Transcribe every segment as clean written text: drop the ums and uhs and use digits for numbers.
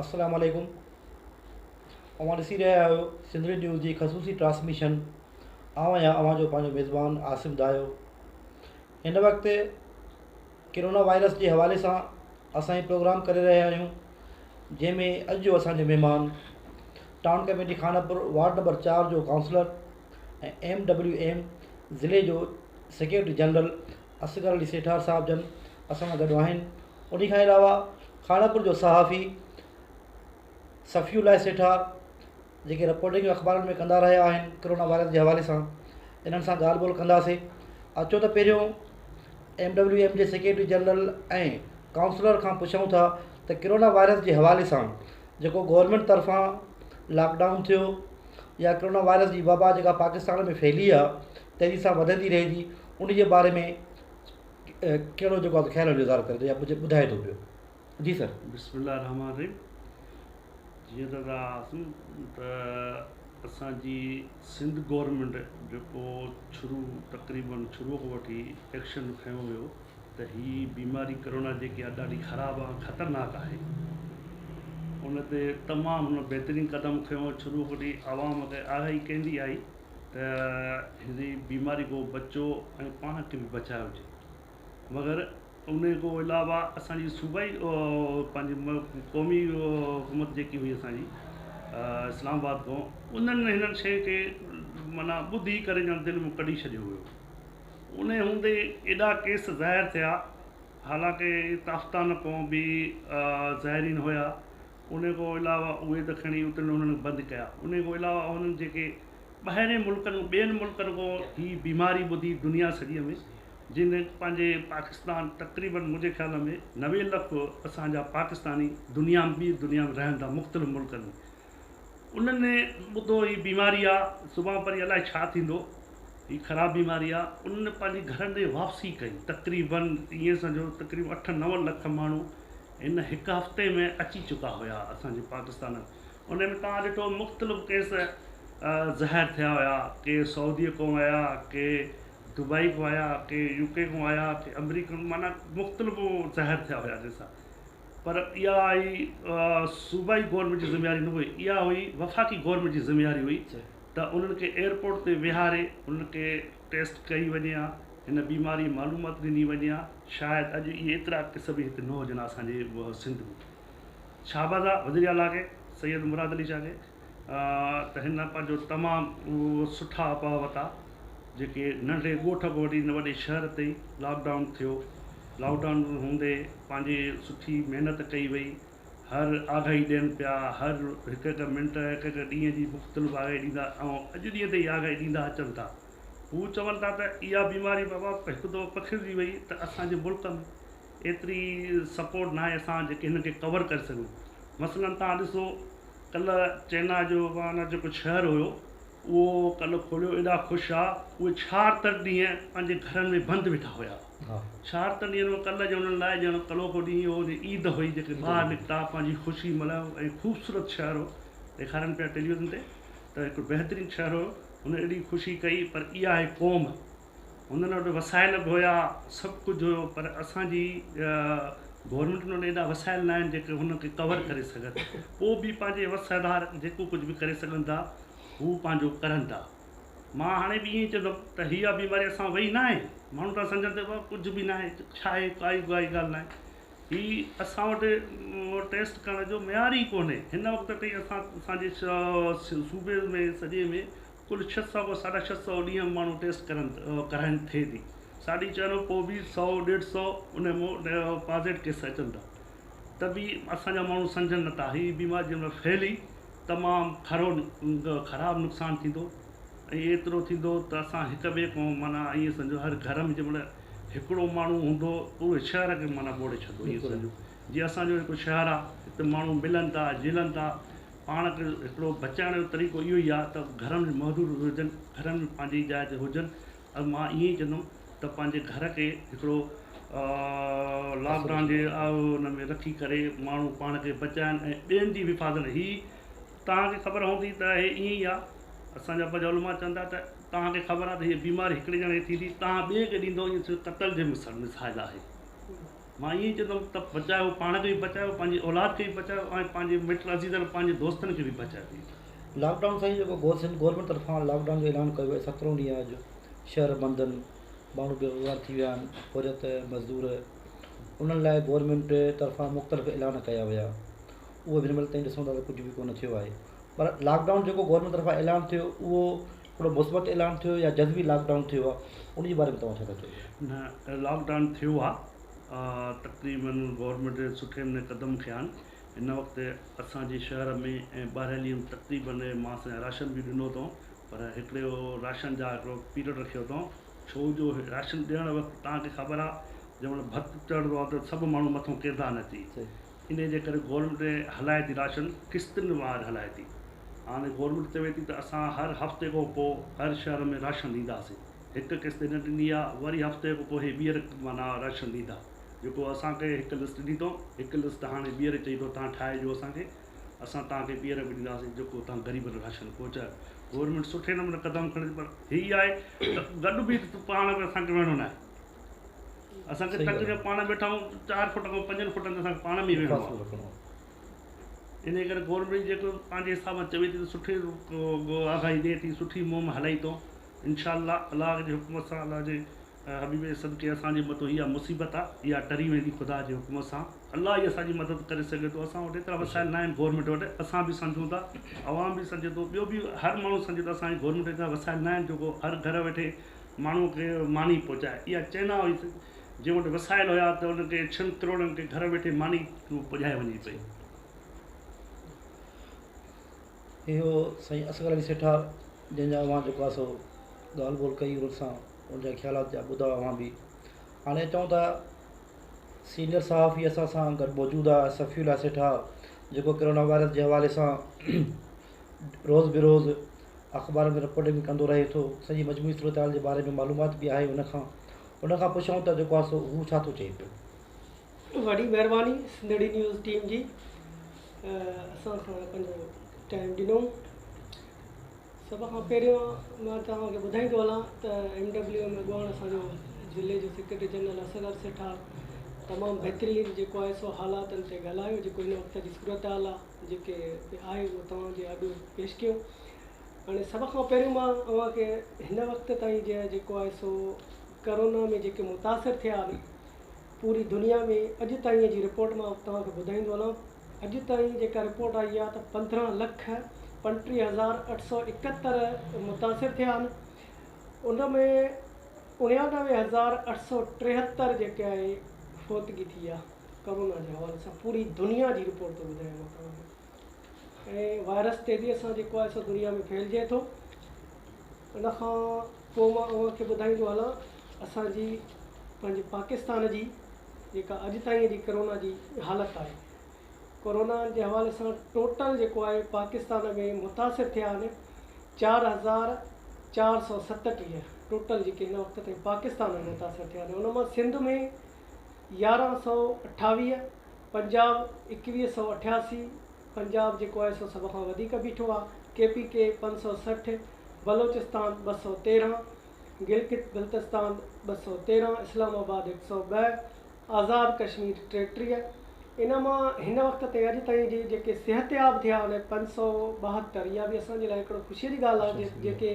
अस्सलाम वालेकुम। अवां ॾिसी रहिया आहियो सिंधरी न्यूज़ जी ख़सूसी ट्रांसमिशन। आउं आहियां अवां जो पंहिंजो मेज़बान आसिम दायो। हिन वक़्तु कोरोना वायरस जे हवाले सां असां प्रोग्राम करे रहिया आहियूं, जंहिंमें अॼु जो असांजो महिमान town committee Khanapur ward number 4 जो काउंसलर ऐं MWM ज़िले जो सेक्रेटरी जनरल असगर अली सेठार साहब जन असां सां गॾु आहिनि। उन खां अलावा खानापुर जो सहाफ़ी सफ़ीउल्लाह सेठार जेके रिपोर्टिंग अख़बारनि में कंदा रहिया आहिनि कोरोना वायरस जे हवाले सां, इन्हनि सां ॻाल्हि ॿोल कंदासीं। अचो त पहिरियों MWM जे सेक्रेटरी जनरल ऐं काउंसलर खां पुछूं था त कोरोना वायरस जे हवाले सां जेको गवर्नमेंट तरफ़ां लॉकडाउन थियो या कोरोना वायरस जी वबा जेका पाकिस्तान में फैली आहे तेज़ी सां वधंदी रहे थी, उन जे बारे में कहिड़ो जेको आहे ख़्याल इज़हार करे थो या मुझे ॿुधाए थो पियो। जी सर। बिस्मिल्लाह रहमान रहीम। जीअं त असांजी सिंध गवर्नमेंट जेको तक़रीबन शुरूअ खां वठी एक्शन खयों हुयो त हीअ बीमारी कोरोना जेकी आहे ॾाढी ख़राबु आहे, ख़तरनाक आहे। उन ते तमामु हुन बहितरीनु क़दम खयों। शुरू खां वठी आवाम खे आगाही कंदी आई त हिन बीमारी को बचो ऐं पाण खे बि बचायो हुजे। मगर उन खां अलावा असांजी सूबाई पंहिंजी क़ौमी हुकूमत जेकी हुई असांजी इस्लामाबाद खां, उन्हनि हिननि शइ खे माना ॿुधी करे ॼण दिलि में कढी छॾियो हुयो। उन हूंदे एॾा केस ज़ाहिर थिया, हालांकि ताफ़्तान खां बि ज़ाहिरीन हुया। उन खां अलावा उहे त खणी उते उन्हनि बंदि कया। उन खां अलावा उन्हनि जेके ॿाहिरि मुल्कनि ॿियनि मुल्कनि खां हीअ बीमारी ॿुधी दुनिया सॼीअ में, जिन पंहिंजे पाकिस्तान तक़रीबन मुंहिंजे ख़्याल में 90 लख असांजा पाकिस्तानी दुनिया में रहनि था मुख़्तलिफ़ मुल्कनि में। उन्हनि ॿुधो हीअ बीमारी आहे, सुभाणे परी अलाए छा थींदो, हीअ ख़राबु बीमारी आहे। उन्हनि पंहिंजे घरनि ॾे वापसी कई। तक़रीबन ईअं सम्झो तक़रीबन 8-9 लख माण्हू इन हिकु हफ़्ते में अची चुका हुया असांजे पाकिस्तान में। उन में तव्हां ॾिठो मुख़्तलिफ़ केस ज़ाहिर थिया हुया, के सऊदीअ खां आया, के दुबई को आया, के UK को आया, के अमरीका, माना मुख़्तलिफ़ ज़ाहिर थिया हुया जंहिंसां। पर इहा आई सूबाई गवर्नमेंट जी ज़िम्मेवारी न हुई, इहा हुई वफ़ाक़ी गवर्नमेंट जी ज़िम्मेवारी हुई त उन्हनि खे एयरपोर्ट ते विहारे उन्हनि खे टेस्ट कई वञे हा, हिन बीमारी मालूमात ॾिनी वञे हा। शायदि अॼु इहे एतिरा क़िस बि हिते न हुजनि असांजे सिंध में। शाहबाज़ आहे वज़ीर आला खे, सैयद मुराद अली शाह खे, त हिन पंहिंजो तमामु सुठा अपा वरिता। जेके नंढे ॻोठ खां वठी न वॾे शहर ते लॉकडाउन थियो। लॉकडाउन हूंदे पंहिंजी सुठी महिनत कई वई। हर आगाही ॾियनि पिया, हर हिकु मिंट हिकु ॾींहं जी मुख़्तलिफ़ आगाही ॾींदा, ऐं अॼु ॾींहं ते इहा आगाही ॾींदा अचनि था। हू चवनि था त इहा बीमारी बाबा हिकु दफ़ो पखिड़िजी वई त असांजे मुल्क में एतिरी सपोर्ट न आहे असां जेके हिन खे कवर करे सघूं। मसइलनि तव्हां ॾिसो, कल्ह चाइना जो माना जेको शहरु हुयो उहो कल्ह खोलियो, एॾा ख़ुशि आहे। उहे 76 ॾींहं पंहिंजे घरनि में बंदि वेठा हुया। 76 ॾींहंनि में कल्ह जो उन्हनि लाइ ॼण कलो को ॾींहुं हो ईद हुई, जेके ॿाहिरि निकिता पंहिंजी ख़ुशी मल्हायो। ऐं ख़ूबसूरत शहर हो, ॾेखारनि पिया टेलीविज़न ते त हिकु बहितरीनु शहर हो, हुन एॾी ख़ुशी कई। पर इहा आहे क़ौम, हुननि वटि वसाइल बि हुया, सभु कुझु हुयो, पर असांजी गवर्नमेंट वटि एॾा वसाइल न आहिनि जेके हुनखे कवर करे सघनि। पोइ बि पंहिंजे वसाइदार जेको कुझु बि करे सघनि था हू पंहिंजो करनि था। मां हाणे बि ईअं चवंदुमि त हीअ बीमारी असां वई न आहे, माण्हू था सम्झनि त कुझु बि न आहे, छा आहे, काई ॻाल्हि न आहे। हीअ असां वटि टेस्ट करण जो मयार ई कोन्हे। हिन वक़्त ताईं असांजे सूबे में सॼे में कुल 600 खां 650 ॾींहं माण्हू टेस्ट कराइनि थिए थी। 4.5 पोइ बि 100-150 उन में पॉज़िटिव केस अचनि था। त बि असांजा माण्हू सम्झनि नथा हीअ बीमारी जंहिं महिल फैली तमामु ख़राबु नुक़सानु थींदो। ऐं एतिरो थींदो त असां हिक ॿिए खां माना ईअं सम्झो हर घर में जंहिं महिल हिकिड़ो माण्हू हूंदो पूरे शहर खे माना ॿोड़े छॾियो। ईअं सम्झो जीअं असांजो हिकु शहरु आहे, हिते माण्हू मिलनि था, झिलनि था। पाण खे हिकिड़ो बचाइण जो तरीक़ो इहो ई आहे त घरनि में महदूद हुजनि, घरनि में पंहिंजी जाइ ते हुजनि। ऐं मां ईअं ई चवंदुमि त पंहिंजे घर खे हिकिड़ो लॉकडाउन जे हुन में रखी करे माण्हू पाण खे बचाइनि ऐं ॿियनि जी हिफ़ाज़त। हीअ तव्हांखे ख़बर हूंदी त हे ईअं ई आहे। असांजा उलमा चवंदा त तव्हांखे ख़बर आहे त हीअ बीमारी हिकिड़े ॼणे थींदी, तव्हां ॿिए खे ॾींदो, ईअं क़तल जे मिसाल आहे। मां ईअं ई चवंदुमि त बचायो, पाण खे बि बचायो, पंहिंजी औलाद खे बि बचायो ऐं पंहिंजे मिट अज़ीज़नि पंहिंजे दोस्तनि खे बि बचायो। लॉकडाउन साईं जेको गवर्नमेंट तरफ़ां लॉकडाउन जो ऐलान कयो आहे 17 ॾींहं अॼु शहर बंदि आहिनि, माण्हू बेरोज़गार थी विया आहिनि, औरत मज़दूर, उन्हनि लाइ गवर्नमेंट तरफ़ां मुख़्तलिफ़ ऐलान कया विया, उहो बि हिन महिल ताईं ॾिसूं था त कुझु बि कोन थियो आहे। पर लॉकडाउन जेको गवर्नमेंट तरफ़ां ऐलान थियो उहो हिकिड़ो मुस्बत ऐलान थियो या जज़बी लॉकडाउन थियो आहे, उन जे बारे में तव्हां छा था चओ? न, लॉकडाउन थियो आहे, तक़रीबन गवर्नमेंट सुठे नमूने क़दम खयां आहिनि। हिन वक़्तु असांजे शहर में ऐं 12 ॾींहं तक़रीबन मां राशन बि ॾिनो अथऊं, पर हिकिड़ो राशन जा हिकिड़ो पीरियड रखियो अथऊं, छो जो राशन ॾियण वक़्तु तव्हांखे ख़बर आहे जंहिंमहिल भत चढ़ंदो आहे त सभु माण्हू मथां किरंदा न थी, इन जे करे गवर्नमेंट हलाए थी राशन किस्तुनि वार हलाए थी। हाणे गवर्नमेंट चवे थी त असां हर हफ़्ते खां पोइ हर शहर में राशन ॾींदासीं, हिकु किस्त न ॾिनी आहे, वरी हफ़्ते खां पोइ हे ॿीहर माना राशन ॾींदा, जेको असांखे हिकु लिस्ट ॾिनी अथऊं, हिकु लिस्ट हाणे ॿीहर चई थो तव्हां ठाहे ॾियो असांखे, असां तव्हांखे ॿीहर बि ॾींदासीं जेको तव्हां ग़रीबनि राशन पहुचायो। गवर्नमेंट सुठे नमूने क़दम खणे, पर हीअ आहे त गॾु बि पाण में असांखे वेहणो न आहे, असांखे तकलीफ़ पाण वेठा आहियूं 4 फुट खां 5 फुटनि ते असांखे पाण में वेहणो आहे। इन करे गवर्नमेंट जेको पंहिंजे हिसाब सां चवे थी त सुठी आगाही ॾिए थी, सुठी मुहिम हलाई थो, इनशा अलाह जे हुकूमत सां, अलाह जे हबीब जे सदके असांजे मथां इहा मुसीबत आहे, इहा टरी वेंदी ख़ुदा जे हुकूमत सां, अलाह ई असांजी मदद करे सघे थो। असां वटि एतिरा वसाइल न आहिनि गवर्नमेंट वटि, असां बि सम्झूं था, आवाम बि सम्झे थो, ॿियो बि हर माण्हू सम्झे थो, असांजी गवर्नमेंट एतिरा वसाइल न आहिनि जेको हर घर वेठे माण्हू खे मानी पहुचाए। इहा चाइना हुई, जंहिं वटि वसाइल हुया त उनखे 6 करोड़नि खे घर वेठे मानी पुॼाए वञे पई। इहो साईं असगर अली सेठा जंहिंजा अवां जेको आहे सो ॻाल्हि ॿोल कई, उन सां उनजा ख़्यालात जा ॿुधा अवां बि। हाणे चऊं था सीनियर सहाफ़ी असां सां गॾु मौजूदु आहे सफ़ीउल्लाह सेठा, जेको कोरोना वायरस जे हवाले सां रोज़ बेरोज़ अख़बार में रिपोर्टिंग कंदो रहे थो, सॼी मजमूई सूरत हाल जे बारे में मालूमात बि आहे उनखां पुछूं त जेको आहे सो हू छा थो चए पियो। वॾी महिरबानी सिंधड़ी न्यूज़ टीम जी, असां सां पंहिंजो टाइम ॾिनो। सभ खां पहिरियों मां तव्हांखे ॿुधाईंदो हलां त MW में ॻोहण असांजो ज़िले जो सेक्रेटरी जनरल असगर सेठा तमामु बहितरीनु जेको आहे सो हालातनि ते ॻाल्हायो, जेको हिन वक़्त जी सूरत हाल आहे जेके आहे उहो तव्हांजे अॻु पेश कयो। हाणे सभ खां पहिरियों मां तव्हांखे हिन वक़्त ताईं जेको आहे सो करोना में जेके मुतासिर थिया आहिनि पूरी दुनिया में, अॼु ताईं जी रिपोर्ट मां तव्हांखे ॿुधाईंदो हलां। अॼु ताईं जेका रिपोर्ट आई आहे त 15,35,871 मुतासिर थिया आहिनि, उन में 99,873 जेके आहे फ़ौतगी थी आहे करोना जे हवाले सां, पूरी दुनिया जी रिपोर्ट थो ॿुधायां मां तव्हांखे। ऐं वायरस तेज़ीअ सां जेको आहे सो दुनिया में फैलिजे थो। उन खां पोइ मां तव्हांखे ॿुधाईंदो हलां असांजी पंहिंजे पाकिस्तान जी जेका अॼु ताईं जी करोना जी हालत आहे। कोरोना जे हवाले सां टोटल जेको आहे पाकिस्तान में मुतासिर थिया आहिनि 4,437 टोटल जेके हिन वक़्त ताईं पाकिस्तान में मुतासिर थिया आहिनि। उन मां सिंध में 1128, पंजाब 2188, पंजाब जेको आहे सो सभ खां वधीक बीठो आहे, KPK 560, बलोचिस्तान 213, गिलगित बल्तिस्तान 213, इस्लामाबाद 102, आज़ाद कश्मीर 33। इन मां हिन वक़्त ते अॼु ताईं जी जेके सिहतयाब थिया आहिनि 572, इहा बि असांजे लाइ हिकिड़ो ख़ुशीअ जी ॻाल्हि आहे। जेके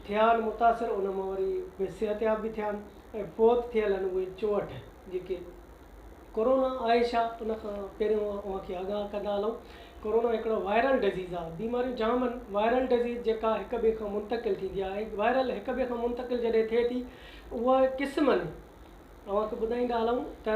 थिया आहिनि मुतासिर, उन मां वरी सिहतयाब बि थिया आहिनि ऐं फ़ौत थियल आहिनि उहे 64। जेके कोरोना आहे छा, उन खां पहिरियों उनखे आगाह कंदा हलूं। कोरोना हिकिड़ो वायरल डिज़ीज़ आहे, बीमारियूं जाम आहिनि। वायरल डिज़ीज़ जेका हिक ॿिए खां मुंतक़िल थींदी आहे, वायरल हिक ॿिए खां मुंतक़िल जॾहिं थिए थी, उहा क़िस्मनि तव्हांखे ॿुधाईंदा हलूं त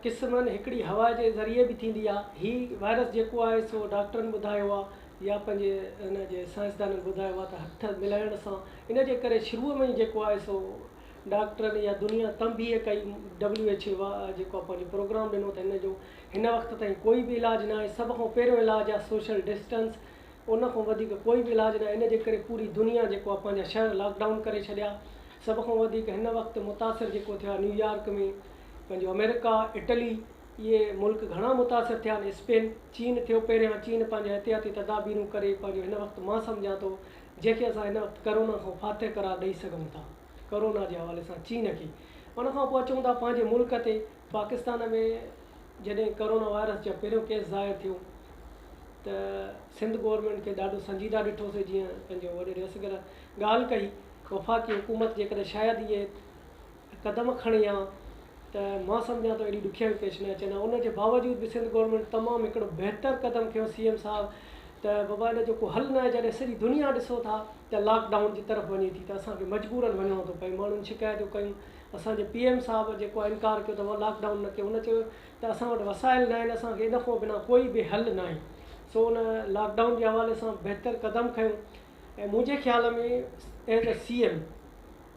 क़िस्मनि हिकिड़ी हवा जे ज़रिए बि थींदी आहे। हीउ वायरस जेको आहे सो डॉक्टरनि ॿुधायो आहे या पंहिंजे हिन जे साइंसदाननि ॿुधायो आहे त हथ मिलाइण सां, इन जे करे शुरूअ में ई जेको आहे सो डॉक्टरनि या दुनिया तंबीह कई, WHO जेको आहे पंहिंजो प्रोग्राम ॾिनो त हिन वक़्त ताईं कोई बि इलाजु न आहे। सभ खां पहिरियों इलाजु आहे सोशल डिस्टेंस, उन खां वधीक कोई बि इलाजु न आहे। इन जे करे पूरी दुनिया जेको आहे पंहिंजा शहर लॉकडाउन करे छॾिया। सभ खां वधीक हिन वक़्तु मुतासिर जेको थियो आहे न्यूयॉर्क में, पंहिंजो अमेरिका, इटली, इहे मुल्क घणा मुतासिर थिया आहिनि। स्पेन, चीन थियो पहिरियां। चीन पंहिंजे एहतियाती तदाबीरूं करे पंहिंजो हिन वक़्तु मां सम्झां थो जंहिंखे असां हिन वक़्तु करोना खां फातह करार ॾेई सघूं था, करोना जे हवाले सां चीन खे। उन खां पोइ अचूं था पंहिंजे मुल्क ते। पाकिस्तान में जॾहिं कोरोना वायरस जो पहिरियों केस ज़ाहिर थियो त सिंध गवर्नमेंट खे ॾाढो संजीदा ॾिठोसीं। जीअं पंहिंजो वॾे असगर ॻाल्हि कई वफ़ाक़ी हुकूमत जेकॾहिं शायदि इहे क़दम खणी आहे त मां सम्झां थो एॾी ॾुखियाई पेश न अचनि। उनजे बावजूद बि सिंध गवर्नमेंट तमामु हिकिड़ो बहितर क़दम खयो CM साहिबु त बाबा इन जो को हल न आहे। जॾहिं सॼी दुनिया ॾिसो था त लॉकडाउन जी तरफ़ वञे थी त असांखे मजबूरन वञिणो थो पए। माण्हुनि शिकायतूं कयूं, असांजे PM साहिबु जेको आहे इनकार कयो त लॉकडाउन न कयो। हुन चयो त असां वटि वसाइल न आहिनि, असांखे इन खां बिना कोई बि हल न आहे। सो उन लॉकडाउन जे हवाले सां बहितर क़दम खयो। ऐं मुंहिंजे ख़्याल में एज़ अ CM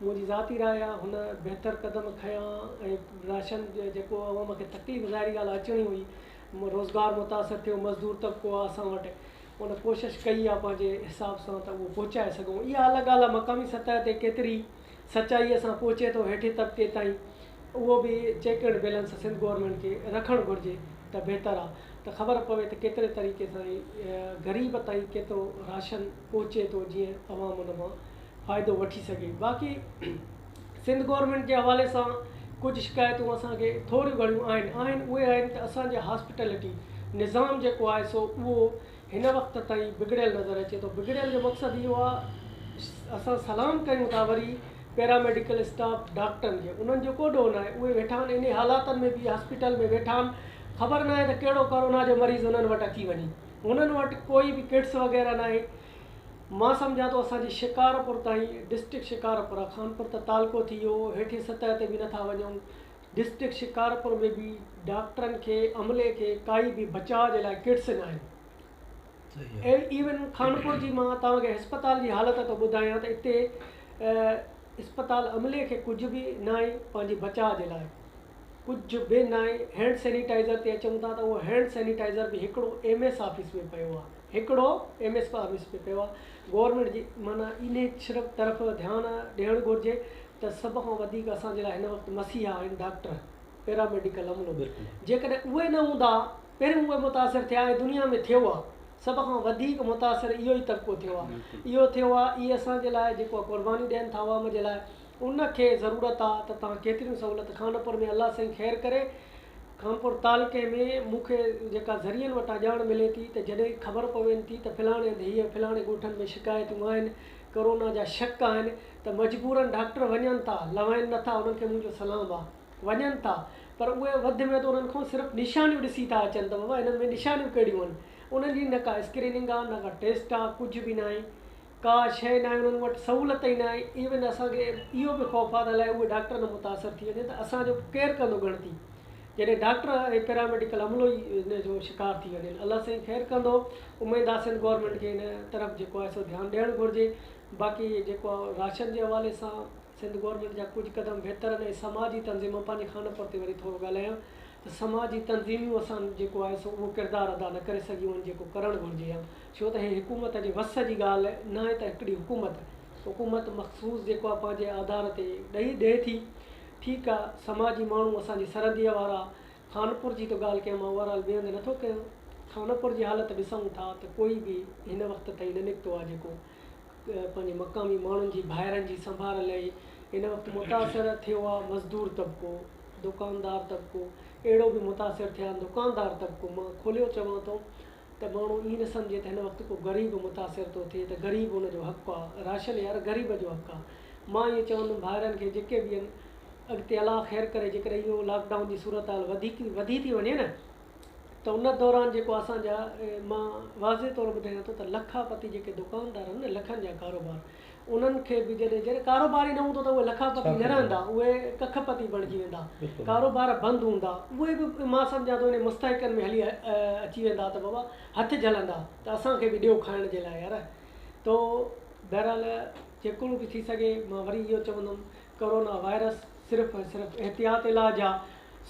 मुंहिंजी ज़ाती राय आहे हुन बहितर क़दम खयां। ऐं राशन जेको अवाम खे तकलीफ़ ज़ाहिरी ॻाल्हि अचणी हुई, रोज़गार मुतासिर थियो, मज़दूर तबिको आहे असां वटि, उन कोशिशि कई आहे पंहिंजे हिसाब सां त उहो पहुचाए सघूं। इहा अलॻि ॻाल्हि आहे मक़ामी सतह ते केतिरी सचाईअ सां पहुचे थो हेठि तबिके ताईं, उहो बि check and balance Sindh government खे रखणु घुरिजे त बहितर आहे त ख़बर पवे त केतिरे तरीक़े सां ग़रीब ताईं केतिरो राशन पहुचे थो जीअं अवाम उन मां फ़ाइदो वठी सघे। बाक़ी सिंध गवर्नमेंट जे हवाले सां कुझु शिकायतूं असांखे थोरियूं घणियूं आहिनि उहे आहिनि त असांजे हॉस्पिटलिटी निज़ाम जेको आहे सो उहो हिन वक़्त ताईं बिगड़ियल नज़र अचे थो। बिगड़ियल जो मक़सदु इहो आहे, असां सलाम कयूं था वरी पैरामेडिकल स्टाफ डॉक्टरनि खे, उन्हनि जो को ॾोह न आहे। उहे वेठा आहिनि इन हालातनि में बि हॉस्पिटल में वेठा आहिनि, ख़बर न आहे त कहिड़ो कोरोना जो मरीज़ उन्हनि वटि अची वञे। उन्हनि वटि कोई बि किट्स वग़ैरह न आहे। मां सम्झां थो असांजी शिकारपुर ताईं, डिस्ट्रिक्ट शिकारपुर आहे, खानपुर त तालको थी वियो, हेठि सतह ते बि नथा वञूं। डिस्ट्रिक्ट शिकारपुर में बि डॉक्टरनि खे अमले खे काई बि बचाव जे लाइ किट्स न आहिनि। ऐं इवन खानपुर जी मां तव्हांखे अस्पताल जी हालत थो ॿुधायां त हिते अस्पताल अमले खे कुझु बि न आहे पंहिंजे बचाव जे लाइ, कुझु बि न आहे। हैंड सैनिटाइज़र ते अचूं था त उहो हैंड सैनिटाइज़र बि हिकिड़ो MS ऑफिस में पियो आहे, हिकिड़ो MS ऑफिस में पियो आहे। गवर्नमेंट जी माना इन सिर्फ़ु तरफ़ ध्यानु ॾियणु घुरिजे त सभ खां वधीक असांजे लाइ हिन वक़्तु मसीहा आहिनि डॉक्टर, पैरामेडिकल अमलो। जेकॾहिं उहे न हूंदा, पहिरियों उहे मुतासिर थिया ऐं दुनिया में थियो आहे सभ खां वधीक मुतासिर इहो ई तबिको थियो आहे। इहो थियो आहे, इहे असांजे लाइ जेको आहे क़ुर्बानी ॾियनि था अवाम जे लाइ, उनखे ज़रूरत आहे त तव्हां केतिरियूं सहूलियत खानपुर में अलाह साईं ख़ैर करे। खानपुर तालके में मूंखे जेका ज़रियनि वटां ॼाण मिले थी त जॾहिं ख़बर पवनि थी त फलाणे हीअ फलाणे ॻोठनि में शिकायतूं आहिनि, कोरोना जा शक आहिनि, त मजबूरनि डॉक्टर वञनि था, लवाइनि नथा। उन्हनि खे मुंहिंजो सलाम आहे, वञनि था, पर उहे वधि में त उन्हनि खां सिर्फ़ु निशानियूं ॾिसी था अचनि त बाबा हिननि में निशानियूं कहिड़ियूं आहिनि। उन्हनि जी न का स्क्रीनिंग आहे, न का टेस्ट आहे, कुझु बि न आहे, का शइ न आहे उन्हनि वटि, सहूलियत ई न आहे। इवन असांखे इहो बि ख़ौफ़ आहे त अलाए उहे डॉक्टर न मुतासिर थी वञे त असांजो केरु कंदो गणती, जॾहिं डॉक्टर ऐं पैरामेडिकल अमलो ई हिन जो शिकार थी वञे। अलाह साईं ख़ैरु कंदो। उमेदु आहे सिंध गवर्नमेंट खे हिन तरफ़ जेको आहे सो ध्यानु ॾियणु घुरिजे। बाक़ी जेको आहे राशन जे हवाले सां सिंध गवर्नमेंट जा कुझु क़दम बहितर आहिनि। ऐं समाजी तंज़ीम, पंहिंजे खानपुर ते वरी थोरो ॻाल्हायां त समाजी तंज़ीमियूं असां जेको आहे सो उहो किरदारु अदा न करे सघियूं आहिनि जेको करणु घुरिजे आहे। छो त हीअ हुकूमत जे वस जी ॻाल्हि न आहे त हिकिड़ी हुकूमत मख़सूस जेको आहे पंहिंजे आधार ते ॾे थी। ठीकु आहे, समाजी माण्हू असांजी सरहदीअ वारा, खानपुर जी त ॻाल्हि कयां मां, ओवरऑल ॿिए हंधि नथो कयां। खानपुर जी हालत ॾिसूं था त कोई बि हिन वक़्त ताईं न निकितो आहे जेको पंहिंजे मक़ामी माण्हुनि जी ॿाहिरनि जी संभाल लाइ हिन वक़्तु मुतासिर थियो आहे। मज़दूर तबिको, दुकानदार तबिको, अहिड़ो बि मुतासिर थिया आहिनि। दुकानदार तबिको मां खोलियो चवां थो त माण्हू ईअं न सम्झे त हिन वक़्तु को ग़रीब मुतासिर थो थिए त ग़रीब हुनजो हक़ु आहे। राशन यार ग़रीब जो हक़ु आहे। मां इअं चवंदुमि ॿाहिरनि खे जेके बि आहिनि, अॻिते अलाह ख़ैरु करे जेकॾहिं इहो लॉकडाउन जी सूरत हाल वधी थी वञे न त उन दौरान जेको असांजा मां वाज़े तौरु ॿुधायां थो त लखापति जेके दुकानदार आहिनि न, लखनि जा कारोबार, उन्हनि खे बि जॾहिं कारोबार ई न हूंदो त उहे लखापति न रहंदा, उहे कखपति बणिजी वेंदा, कारोबार बंदि हूंदा। उहे बि मां सम्झां थो इन मुस्तहिकनि में हली अची वेंदा त बाबा हथु जलंदा त असांखे बि ॾियो खाइण जे लाइ यार। तो बहरहाल जेको बि थी सघे मां वरी इहो चवंदुमि, कोरोना वायरस सिर्फ़ु एहतियात इलाज आहे,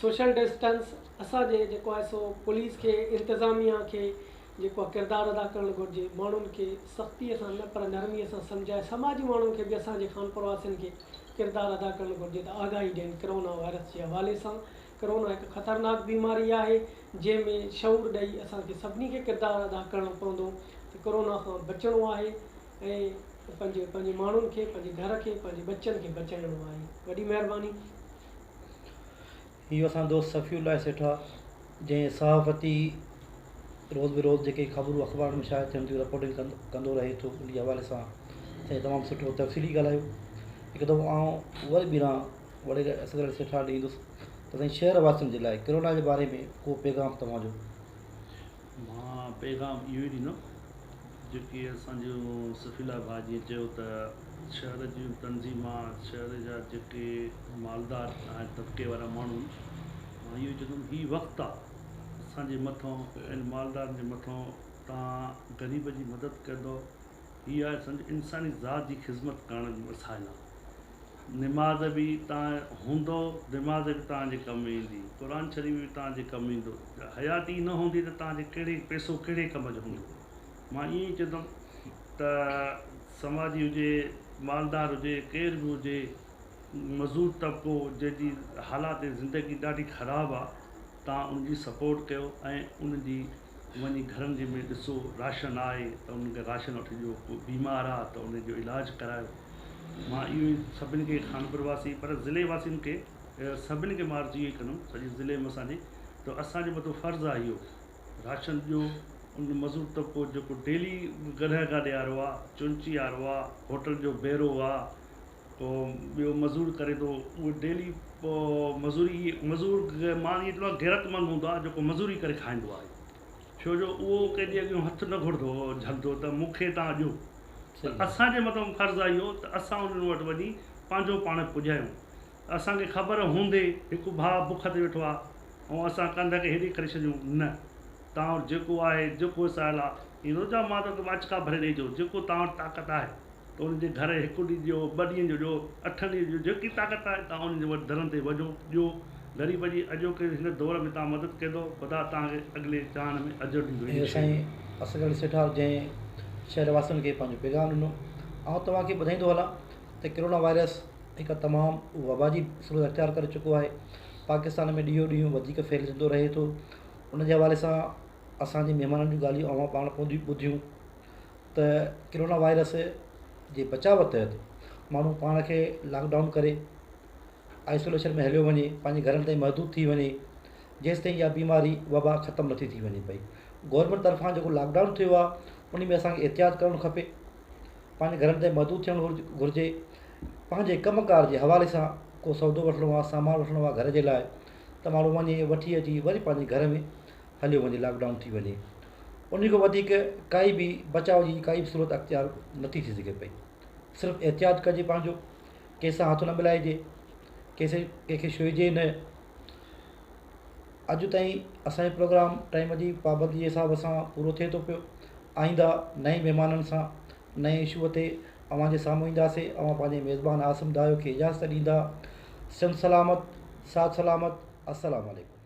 सोशल डिस्टेंस असांजे जेको आहे सो पुलिस खे, इंतिज़ामिया खे जेको आहे किरदारु अदा करणु घुरिजे। माण्हुनि खे सख़्तीअ सां न पर नरमीअ सां सम्झाए, समाजी माण्हुनि खे बि असांजे खानपुर वासियुनि खे किरदारु अदा करणु घुरिजे त आगाही ॾियनि कोरोना वायरस जे हवाले सां। कोरोना हिकु ख़तरनाक बीमारी आहे जंहिंमें शऊर ॾेई असांखे सभिनी खे किरदारु अदा करणो पवंदो त कोरोना खां बचिणो आहे ऐं पंहिंजे माण्हुनि खे, पंहिंजे घर खे, पंहिंजे बच्चनि खे बचाइणो आहे। वॾी महिरबानी। इहो असां दोस्त सफ़ीउल्लाह सेठ आहे जंहिं सहाफ़ती रोज़ बेरोज़ जेके ख़बरूं अख़बार में शाया थियनि थियूं रिपोर्टिंग कंदो रहे थो उन हवाले सां साईं तमामु सुठो तफ़सीली ॻाल्हायो। हिकु दफ़ो आउं वरी ॿीहर वॾे असगर सेठ ॾींदुसि त साईं शहर वासियुनि जे लाइ कोरोना जे बारे में को पैगाम तव्हांजो। मां पैगाम इहो ई ॾींदुमि जेकी असांजो सफ़ीला भाउ जीअं चयो त शहर जूं तंज़ीमां शहर जा जेके मालदार ऐं तबिके वारा माण्हू मां इहो चवंदुमि हीउ वक़्तु आहे असांजे मथां इन मालदारनि जे मथां तव्हां ग़रीब जी मदद कंदो हीअ आहे सम्झ इंसानी ज़ात जी ख़िदमत करण जी वसाइल आहे। निमाज़ बि तव्हां हूंदो निमाज़ बि तव्हांजे कमु ईंदी क़ुर शरीफ़ बि तव्हांजे कमु ईंदो हयाती न हूंदी त तव्हांजे कहिड़े पैसो कहिड़े कम जो हूंदो। मां ईअं ई चवंदुमि त समाजी हुजे मालदार हुजे केरु बि हुजे मज़दूर तबिको जंहिंजी हालात ज़िंदगी ॾाढी ख़राबु आहे तव्हां उनजी सपोर्ट कयो ऐं उनजी वञी घरनि जे में ॾिसो राशन आहे त उनखे राशन वठी ॾियो को बीमार आहे त उनजो इलाजु करायो। मां इहो ई सभिनी खे खानपुर वासी पर ज़िले वासियुनि खे सभिनी खे मां अर्ज़ी इहो ई कंदुमि सॼे ज़िले में असांजे त असांजे मथां फ़र्ज़ु आहे इहो राशन ॾियो उन मज़दूर तबिको जेको डेली गॾह गा ॾियारो आहे चुंची वारो आहे होटल जो बेरो आहे पोइ ॿियो मज़दूर करे थो उहो डेली पोइ मज़दूर मां ईअं चवंदो आहे गैरतमंद हूंदो आहे जेको मज़दूरी करे खाईंदो आहे छो जो उहो कंहिंजे अॻियां हथु न घुरंदो झलंदो त मूंखे तव्हां ॾियो त असांजे मथां फ़र्ज़ु आहे इहो त असां उन्हनि वटि वञी पंहिंजो पाण पुॼायूं। असांखे ख़बर हूंदे हिकु भाउ बुख ते वेठो आहे ऐं असां कंध खे हेॾे करे छॾियूं न तव्हां वटि जेको आहे जेको वसायल आहे ईंदो जा मां त वाचका भरे ॾेजो जेको तव्हां वटि ताक़त आहे त उनजे घर हिकु ॾींहुं ॾियो ॿ ॾींहं जो ॾियो 8 ॾींहं जो जेकी ताक़त आहे तव्हां उनजे वटि दरनि ते वञो ॾियो ग़रीब जी अॼोके हिन दौर में तव्हां मदद कंदो ख़ुदा तव्हांखे अॻिले चाण में अजर ॾींदो। साईं असगर सेठ जंहिं शहर वासियुनि खे पंहिंजो पैगाम ॾिनो ऐं तव्हांखे ॿुधाईंदो हलां त कोरोना वायरस हिकु तमामु वबा जी सूरत अख़्तियार करे चुको आहे पाकिस्तान में ॾींहों ॾींहुं वधीक फैलिजंदो रहे थो। उन जे हवाले सां असांजे महिमाननि जूं ॻाल्हियूं अवां पाण ॿुधियूं त कोरोना वायरस जे बचाव तहत माण्हू पाण खे लॉकडाउन करे आइसोलेशन में हलियो वञे पंहिंजे घरनि ताईं महदूद थी वञे जेसि ताईं इहा बीमारी वबा ख़तमु नथी थी वञे पई। गवर्नमेंट तरफ़ां जेको लॉकडाउन थियो आहे उन में असांखे एहतियात करणु खपे पंहिंजे घरनि ताईं महदूद थियणु घुरिजे पंहिंजे कमकार जे हवाले सां को सौदो वठिणो आहे सामान वठिणो आहे घर जे लाइ त माण्हू वञे वठी अची वरी पंहिंजे घर में हलियो वञे लॉकडाउन थी वञे उन खां वधीक काई बि बचाव जी काई बि सूरत अख़्तियार नथी थी सघे पई। सिर्फ़ु एहतियात कजे पंहिंजो कंहिंसां हथु न मिलाइजे कंहिंखे छुइजे न। अॼु ताईं असांजो प्रोग्राम टाइम जी पाबंदी जे हिसाब सां पूरो थिए थो पियो। आईंदा नए महिमाननि सां नए इशूअ ते अव्हां जे साम्हूं ईंदासीं अव्हां पंहिंजे मेज़बान आसिम दायो खे इजाज़त ॾींदा। सिंध सलामत साथ सलामत अस्सलाम वालेकुम।